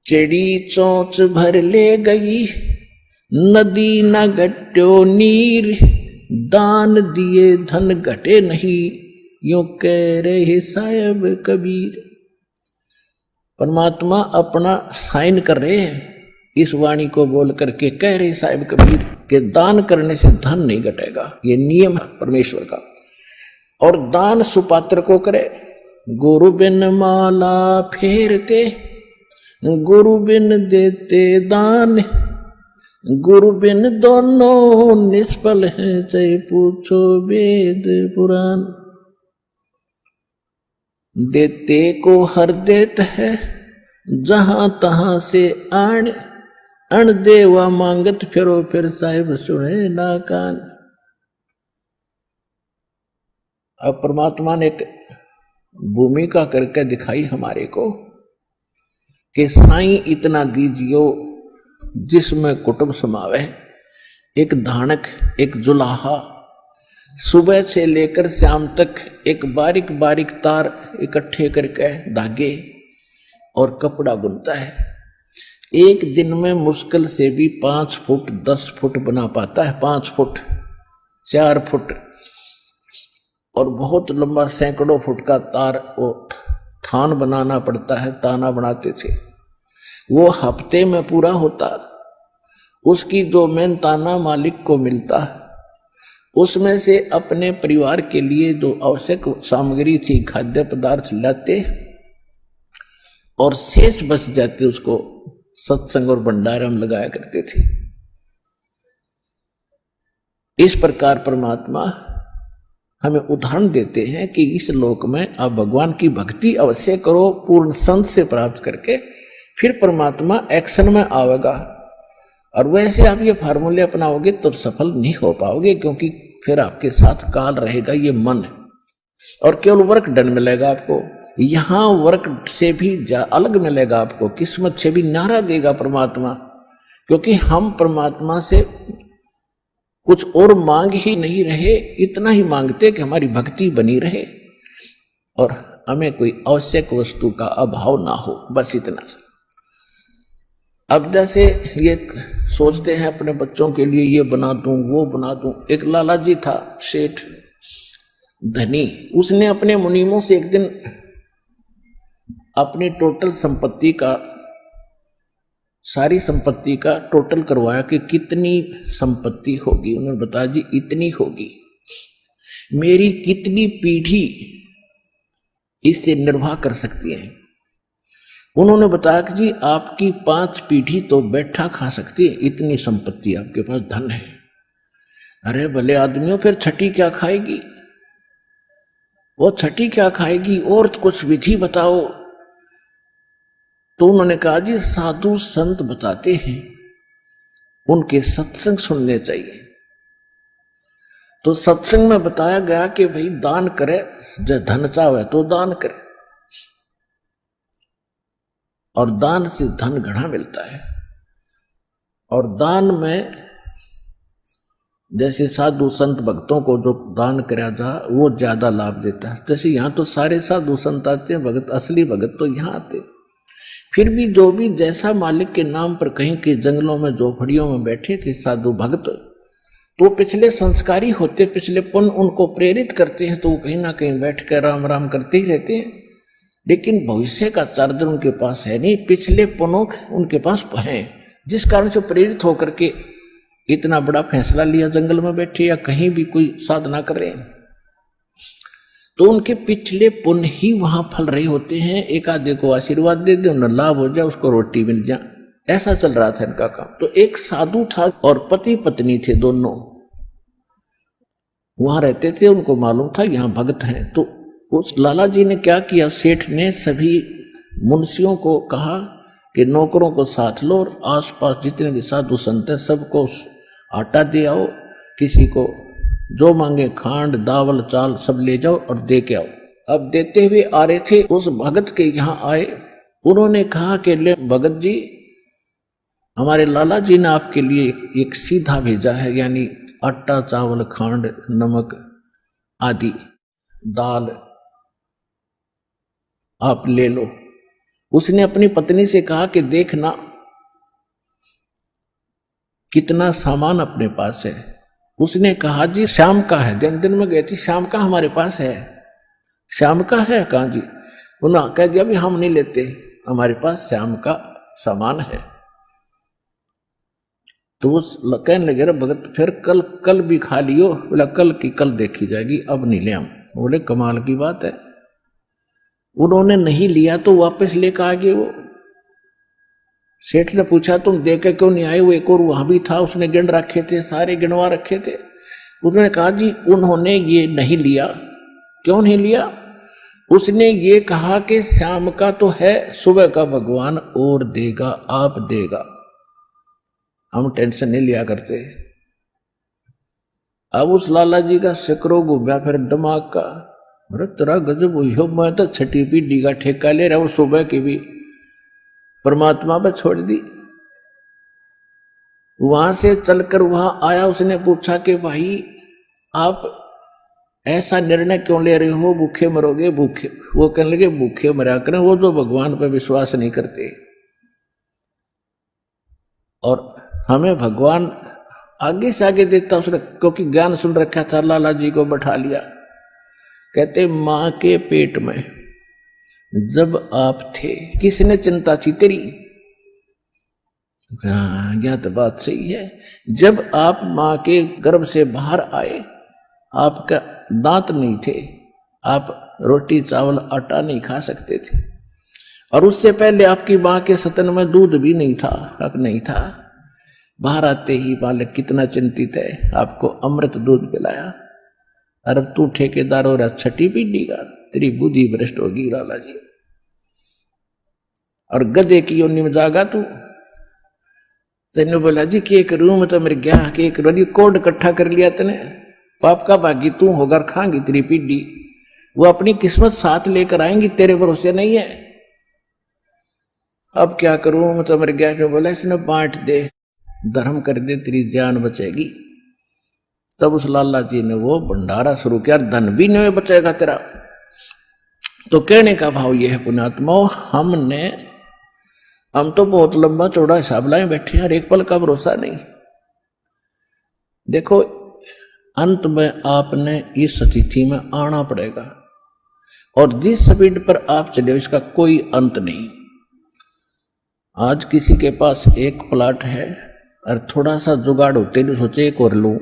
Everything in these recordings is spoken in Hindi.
चिड़ी चोंच भर ले गई, नदी न घट्यो नीर, दान दिए धन घटे नहीं, यूं कह रहे साहब कबीर। परमात्मा अपना साइन कर रहे हैं इस वाणी को बोल करके, कह रहे साहब कबीर कि दान करने से धन नहीं घटेगा, ये नियम है परमेश्वर का। और दान सुपात्र को करे। गुरु बिन माला फेरते, गुरु बिन देते दान, गुरु बिन दोनों निष्फल हैं, चाहे पूछो वेद पुराण। देते को हर देत है, जहां तहां से आण, अण देवा मांगत फिरो, फिर साहिब सुने ना कान। अब परमात्मा ने एक भूमिका करके दिखाई हमारे को कि साईं इतना दीजियो जिसमें कुटुंब समावे, एक धानक, एक जुलाहा, सुबह से लेकर शाम तक एक बारीक बारीक तार इकट्ठे करके धागे और कपड़ा बुनता है। एक दिन में मुश्किल से भी 5 फुट 10 फुट बना पाता है, 5 फुट 4 फुट, और बहुत लंबा सैकड़ों फुट का तार वो थान बनाना पड़ता है। ताना बनाते थे, वो हफ्ते में पूरा होता। उसकी जो मेन ताना मालिक को मिलता, उसमें से अपने परिवार के लिए जो आवश्यक सामग्री थी, खाद्य पदार्थ लाते और शेष बच जाते, उसको सत्संग और भंडारा में लगाया करते थे। इस प्रकार परमात्मा हमें उदाहरण देते हैं कि इस लोक में आप भगवान की भक्ति अवश्य करो, पूर्ण संत से प्राप्त करके, फिर परमात्मा एक्शन में आवेगा। और वैसे आप ये फार्मूले अपनाओगे तो सफल नहीं हो पाओगे, क्योंकि फिर आपके साथ काल रहेगा, ये मन है, और केवल वर्क डन मिलेगा आपको। यहां वर्क से भी अलग मिलेगा आपको, किस्मत से भी नारा देगा परमात्मा, क्योंकि हम परमात्मा से कुछ और मांग ही नहीं रहे, इतना ही मांगते कि हमारी भक्ति बनी रहे और हमें कोई आवश्यक वस्तु का अभाव ना हो, बस इतना सा। अब जैसे ये सोचते हैं अपने बच्चों के लिए ये बना दूं वो बना दूं। एक लाला जी था सेठ धनी, उसने अपने मुनीमों से एक दिन अपनी टोटल संपत्ति का, सारी संपत्ति का टोटल करवाया कि कितनी संपत्ति होगी। उन्होंने बताया जी इतनी होगी, मेरी कितनी पीढ़ी इससे निर्वाह कर सकती है। उन्होंने बताया कि जी आपकी 5 पीढ़ी तो बैठा खा सकती है, इतनी संपत्ति आपके पास, धन है। अरे भले आदमियों, फिर छठी क्या खाएगी? वो छठी क्या खाएगी? और कुछ विधि बताओ। तो उन्होंने कहा जी साधु संत बताते हैं, उनके सत्संग सुनने चाहिए। तो सत्संग में बताया गया कि भाई दान करे, जो धन चाहे तो दान करे, और दान से धन घना मिलता है। और दान में जैसे साधु संत भक्तों को जो दान कराया जा, वो ज्यादा लाभ देता है। जैसे यहाँ तो सारे साधु संत आते हैं, भगत, असली भगत तो यहाँ आते। फिर भी जो भी जैसा मालिक के नाम पर कहीं के जंगलों में झोपड़ियों में बैठे थे साधु भक्त, तो पिछले संस्कारी होते, पिछले पुण्य उनको प्रेरित करते हैं, तो वो कहीं ना कहीं बैठ कर राम राम करते ही रहते हैं। लेकिन भविष्य का चार्जर उनके पास है नहीं, पिछले पुण्य उनके पास है, जिस कारण से प्रेरित होकर के इतना बड़ा फैसला लिया, जंगल में बैठे या कहीं भी कोई साधना कर रहे हैं। तो उनके पिछले पुण्य ही वहां फल रहे होते हैं। एक आधे को आशीर्वाद दे दे, उन्हें लाभ हो जाए, उसको रोटी मिल जाए, ऐसा चल रहा था इनका काम। तो एक साधु था और पति पत्नी थे, दोनों वहां रहते थे। उनको मालूम था यहाँ भगत हैं। तो उस लाला जी ने क्या किया, सेठ ने सभी मुंशियों को कहा कि नौकरों को साथ लो और आसपास जितने भी साधु संत हैं सबको आटा दे आओ, किसी को जो मांगे खांड दावल चाल सब ले जाओ और दे के आओ। अब देते हुए आ रहे थे, उस भगत के यहाँ आए। उन्होंने कहा कि ले भगत जी, हमारे लाला जी ने आपके लिए एक सीधा भेजा है, यानी आटा चावल खांड नमक आदि दाल आप ले लो। उसने अपनी पत्नी से कहा कि देखना कितना सामान अपने पास है। उसने कहा जी शाम का है। दिन में गई थी, शाम का हमारे पास है। शाम का है? कहा जी। उन्होंने कह दिया भी हम नहीं लेते, हमारे पास शाम का सामान है। तो वो कहने लगे भगत फिर कल भी खा लियो। बोला कल की कल देखी जाएगी, अब नहीं ले हम। बोले कमाल की बात है। उन्होंने नहीं लिया तो वापस लेकर आ गए। वो सेठ ने पूछा तुम दे के क्यों नहीं आए? वो एक और वहां भी था, उसने गिन रखे थे, सारे गिनवा रखे थे। उसने कहा जी उन्होंने ये नहीं लिया। क्यों नहीं लिया? उसने ये कहा कि शाम का तो है, सुबह का भगवान और देगा, आप देगा, हम टेंशन नहीं लिया करते। अब उस लाला जी का सिकरो घूमया फिर दिमाग का। अरे तेरा गजब हुई हो, मैं तो छठी पीढ़ी का ठेका ले रहा हूं, सुबह की भी परमात्मा पर छोड़ दी। वहां से चलकर वहां आया, उसने पूछा कि भाई आप ऐसा निर्णय क्यों ले रहे हो, भूखे मरोगे? भूखे? वो कहने लगे भूखे मरा करें वो जो भगवान पर विश्वास नहीं करते, और हमें भगवान आगे से आगे देता उसने, क्योंकि ज्ञान सुन रखा था। लाला जी को बैठा लिया, कहते मां के पेट में जब आप थे किसने चिंता थी तेरी? हाँ यह तो बात सही है। जब आप मां के गर्भ से बाहर आए आपका दांत नहीं थे, आप रोटी चावल आटा नहीं खा सकते थे, और उससे पहले आपकी मां के स्तन में दूध भी नहीं था, हक नहीं था। बाहर आते ही बालक कितना चिंतित है, आपको अमृत दूध पिलाया। अरे तू ठेकेदार हो रहा छठी पीढ़ी का, तेरी बुद्धि भ्रष्ट होगी लाला जी। और गधे की योनि में जागा तू। तेने बोला जी के करूं, मैं तो मेरे गया के करूं, कोड इकट्ठा कर लिया तने, पाप का भागी तू होकर खाएंगी तेरी पीढ़ी। वो अपनी किस्मत साथ लेकर आएंगी, तेरे भरोसे नहीं है। अब क्या करूं, मैं तो मेरे गया। जो बोला इसने बांट दे, धर्म कर दे, तेरी जान बचेगी। तब उस लाला जी ने वो भंडारा शुरू किया, धन भी नहीं बचेगा तेरा। तो कहने का भाव यह है पुण्यात्मा, हम तो बहुत लंबा चौड़ा हिसाब लाए बैठे, हर एक पल का भरोसा नहीं। देखो अंत में आपने इस स्थिति में आना पड़ेगा, और जिस स्पीड पर आप चले इसका कोई अंत नहीं। आज किसी के पास एक प्लाट है और थोड़ा सा जुगाड़ होते तो सोचे एक और लूं,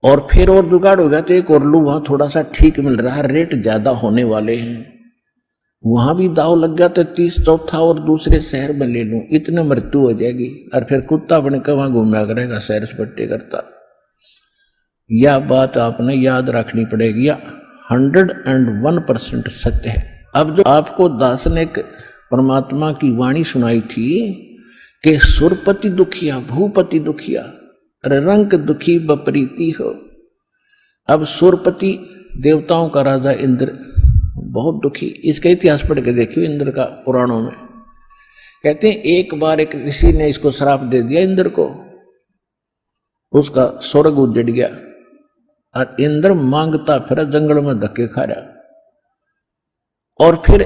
और फिर और जुगाड़ हो गया तो एक और लूं, वहां थोड़ा सा ठीक मिल रहा है, रेट ज्यादा होने वाले हैं, वहां भी दाव लग गया तो 30 चौथा और दूसरे शहर में ले लूं, इतने मृत्यु हो जाएगी, और फिर कुत्ता बने के वहां घूमया करेगा सैर सपट्टे करता। यह बात आपने याद रखनी पड़ेगी, 101% सत्य है। अब जो आपको दास ने परमात्मा की वाणी सुनाई थी कि सुरपति दुखिया भूपति दुखिया, रंक दुखी बपरीति हो। अब सुरपति देवताओं का राजा इंद्र बहुत दुखी, इसका इतिहास पढ़ के देखियो इंद्र का पुराणों में। कहते हैं एक बार एक ऋषि ने इसको श्राप दे दिया इंद्र को, उसका स्वर्ग उजड़ गया, और इंद्र मांगता फिर जंगल में धक्के खा रहा। और फिर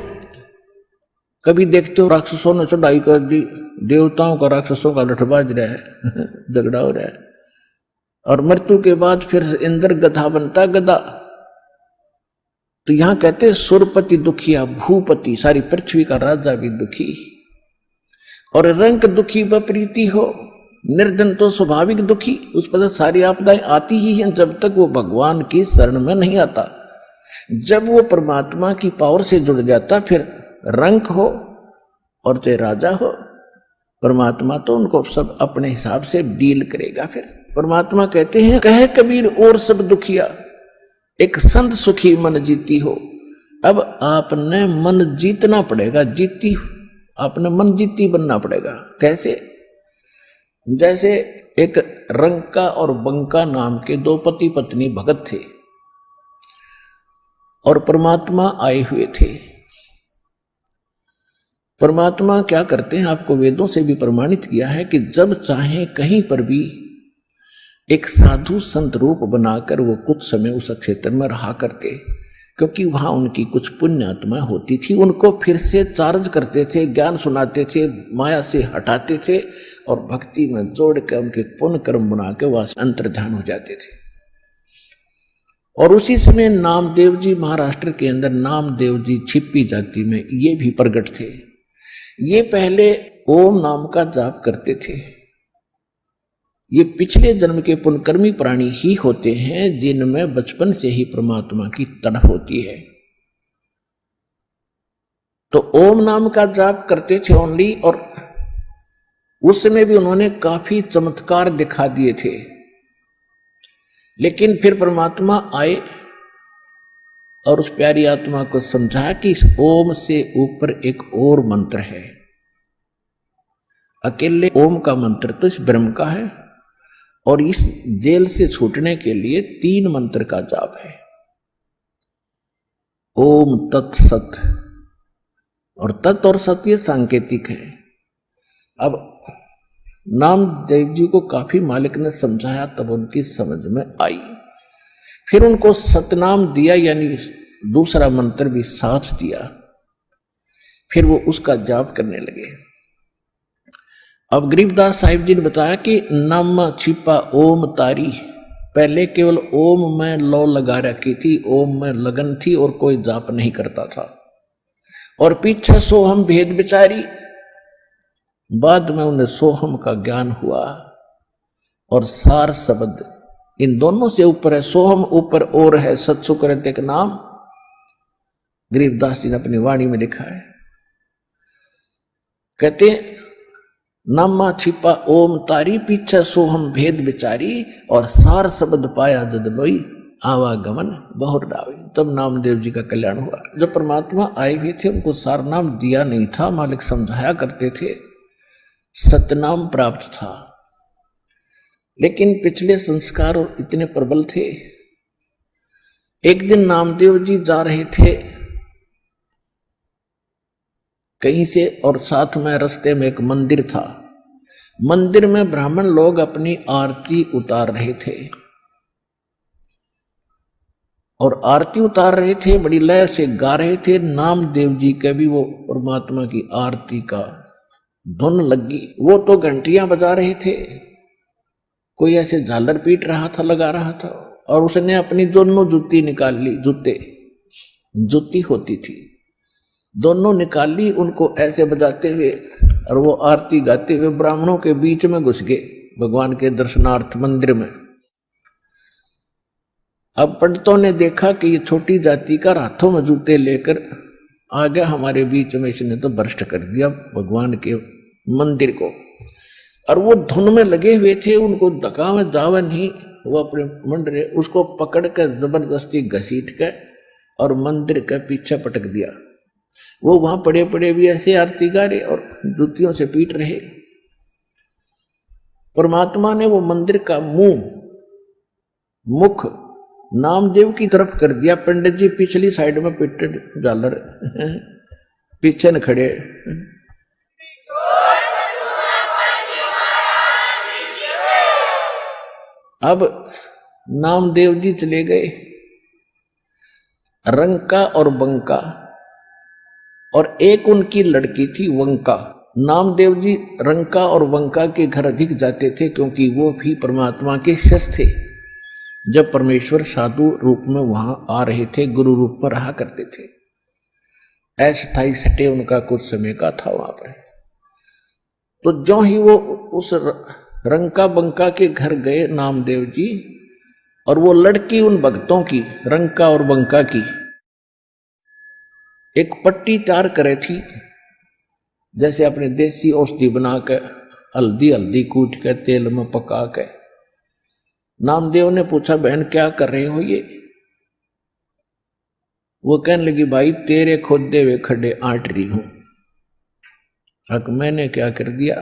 कभी देखते हो राक्षसों ने चढ़ाई कर दी, देवताओं का राक्षसों का लठबाज रहा है झगड़ा हो रहा है, और मृत्यु के बाद फिर इंद्र गधा बनता, गधा। तो यहां कहते सुरपति दुखिया भूपति, सारी पृथ्वी का राजा भी दुखी, और रंक दुखी बपरीति हो, निर्धन तो स्वाभाविक दुखी, उस पर सारी आपदाएं आती ही हैं जब तक वो भगवान की शरण में नहीं आता। जब वो परमात्मा की पावर से जुड़ जाता फिर रंक हो और चाहे राजा हो, परमात्मा तो उनको सब अपने हिसाब से डील करेगा। फिर परमात्मा कहते हैं कहे कबीर और सब दुखिया, एक संत सुखी मन जीती हो। अब आपने मन जीतना पड़ेगा, आपने मन जीती बनना पड़ेगा। कैसे? जैसे एक रंका और बंका नाम के दो पति पत्नी भगत थे, और परमात्मा आए हुए थे। परमात्मा क्या करते हैं, आपको वेदों से भी प्रमाणित किया है कि जब चाहे कहीं पर भी एक साधु संत रूप बनाकर वो कुछ समय उस क्षेत्र में रहा करके, क्योंकि वहां उनकी कुछ पुण्य आत्मा होती थी, उनको फिर से चार्ज करते थे, ज्ञान सुनाते थे, माया से हटाते थे और भक्ति में जोड़ के उनके पुण्य कर्म बना के वहां से अंतर्ध्यान हो जाते थे। और उसी समय नामदेव जी महाराष्ट्र के अंदर नामदेव जी छिप्पी जाति में ये भी प्रकट थे। ये पहले ओम नाम का जाप करते थे। ये पिछले जन्म के पुण्यकर्मी प्राणी ही होते हैं जिनमें बचपन से ही परमात्मा की तड़प होती है। तो ओम नाम का जाप करते थे ओनली, और उस समय भी उन्होंने काफी चमत्कार दिखा दिए थे। लेकिन फिर परमात्मा आए और उस प्यारी आत्मा को समझाया कि इस ओम से ऊपर एक और मंत्र है। अकेले ओम का मंत्र तो इस ब्रह्म का है, और इस जेल से छूटने के लिए 3 मंत्र का जाप है। ओम तत् सत, और तत् और सत ये सांकेतिक है। अब नामदेव जी को काफी मालिक ने समझाया, तब उनकी समझ में आई। फिर उनको सतनाम दिया, यानी दूसरा मंत्र भी साथ दिया। फिर वो उसका जाप करने लगे। अब गरीबदास साहिब जी ने बताया कि नम छिपा ओम तारी, पहले केवल ओम में लौ लगा रखी थी, ओम में लगन थी और कोई जाप नहीं करता था। और पीछे सोहम भेद विचारी, बाद में उन्हें सोहम का ज्ञान हुआ। और सार शब्द इन दोनों से ऊपर है, सोहम ऊपर और है, सत्सुकृत एक नाम गरीबदास जी ने अपनी वाणी में लिखा है। कहते नामा छिपा ओम तारी, पीछे सोहम भेद विचारी, और सार शब्द पाया जद लोई, आवागमन बहुत डावी। तब नामदेव जी का कल्याण हुआ। जब परमात्मा आए हुए थे उनको सार नाम दिया नहीं था, मालिक समझाया करते थे, सतनाम प्राप्त था। लेकिन पिछले संस्कार और इतने प्रबल थे। एक दिन नामदेव जी जा रहे थे कहीं से, और साथ में रास्ते में एक मंदिर था। मंदिर में ब्राह्मण लोग अपनी आरती उतार रहे थे, और आरती उतार रहे थे, बड़ी लय से गा रहे थे। नामदेव जी के भी वो परमात्मा की आरती का धुन लगी। वो तो घंटियां बजा रहे थे, कोई ऐसे झालर पीट रहा था, लगा रहा था, और उसने अपनी दोनों जूती निकाल ली। जूती होती थी, दोनों निकाल ली, उनको ऐसे बजाते हुए, और वो आरती गाते हुए ब्राह्मणों के बीच में घुस गए भगवान के दर्शनार्थ मंदिर में। अब पंडितों ने देखा कि ये छोटी जाति का हाथों में जूते लेकर आ गया हमारे बीच में, इसने तो भ्रष्ट कर दिया भगवान के मंदिर को। और वो धुन में लगे हुए थे, उनको धक्का में जावा नहीं, वो अपने मंडरे उसको पकड़ कर जबरदस्ती घसीट के और मंदिर के पीछे पटक दिया। वो वहां पड़े पड़े भी ऐसे आरती गा रहे और जूतियों से पीट रहे। परमात्मा ने वो मंदिर का मुख नामदेव की तरफ कर दिया। पंडित जी पिछली साइड में पिटे झालर पीछे न खड़े। अब नामदेव जी चले गए रंका और बंका, और एक उनकी लड़की थी वंका। नामदेव जी रंका और वंका के घर अधिक जाते थे, क्योंकि वो भी परमात्मा के शिष्य थे। जब परमेश्वर साधु रूप में वहां आ रहे थे, गुरु रूप में रहा करते थे। अस्थायी सटे उनका कुछ समय का था वहां पर। तो जो ही वो उस रंका बंका के घर गए नामदेव जी, और वो लड़की उन भक्तों की, रंका और बंका की, एक पट्टी तैयार करे थी, जैसे अपने देसी औषधि बना के हल्दी कूट के तेल में पका के। नामदेव ने पूछा, बहन क्या कर रहे हो ये? वो कहने लगी, भाई तेरे खोदे हुए खड्डे आंट रही हूं। अब मैंने क्या कर दिया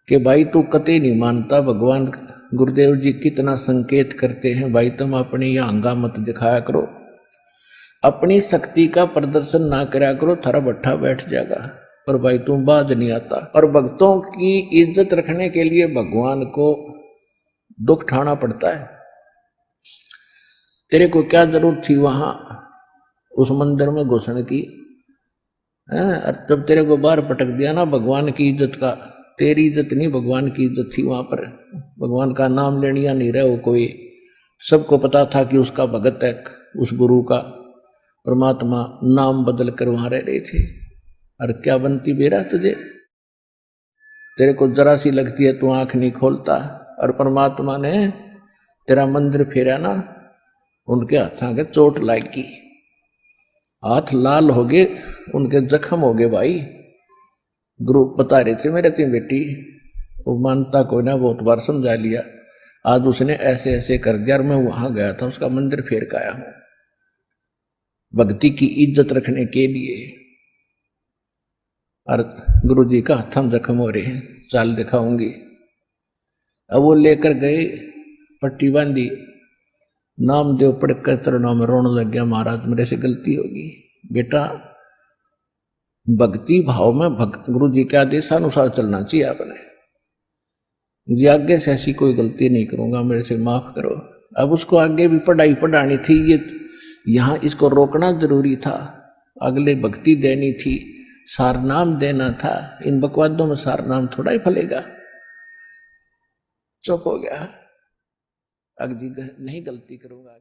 कि भाई तू कतई नहीं मानता, भगवान गुरुदेव जी कितना संकेत करते हैं, भाई तुम अपनी यह अंगा मत दिखाया करो, अपनी शक्ति का प्रदर्शन ना करा करो, थारा भट्ठा बैठ जाएगा। पर भाई तुम बाज नहीं आता। और भक्तों की इज्जत रखने के लिए भगवान को दुख उठाना पड़ता है। तेरे को क्या जरूरत थी वहां उस मंदिर में घुसने की। और जब तेरे को बाहर पटक दिया ना भगवान की इज्जत का, तेरी इज्जत नहीं भगवान की इज्जत थी वहां पर। भगवान का नाम लेनिया नहीं रहे वो कोई, सबको पता था कि उसका भगत है, उस गुरु का। परमात्मा नाम बदल कर वहां रह रहे थे। और क्या बनती बेरा तुझे, तेरे को जरा सी लगती है तू आंख नहीं खोलता। और परमात्मा ने तेरा मंदिर फेरा ना, उनके हाथों के चोट लागी, हाथ लाल हो गए, उनके जख्म हो गए भाई। गुरु बता रहे थे मेरे तीन बेटी, वो मानता को ना बहुत बार समझा लिया, आज उसने ऐसे ऐसे कर दिया और मैं वहां गया था उसका मंदिर फेर के आया हूं भक्ति की इज्जत रखने के लिए। और गुरु जी का हथम जख्म हो रहे हैं, चाल दिखाऊंगी। अब वो लेकर गए, पट्टी बांधी, नाम देव पढ़कर चरणों में रोने लग गया, महाराज मेरे से गलती होगी। बेटा भक्ति भाव में गुरु जी के आदेशानुसार चलना चाहिए आपने, जी आगे से ऐसी कोई गलती नहीं करूंगा, मेरे से माफ करो। अब उसको आगे भी पढ़ाई पढ़ानी थी, ये यहां इसको रोकना जरूरी था, अगले भक्ति देनी थी, सारनाम देना था। इन बकवादों में सारनाम थोड़ा ही फलेगा। चुप हो गया, अगली नहीं गलती करूंगा।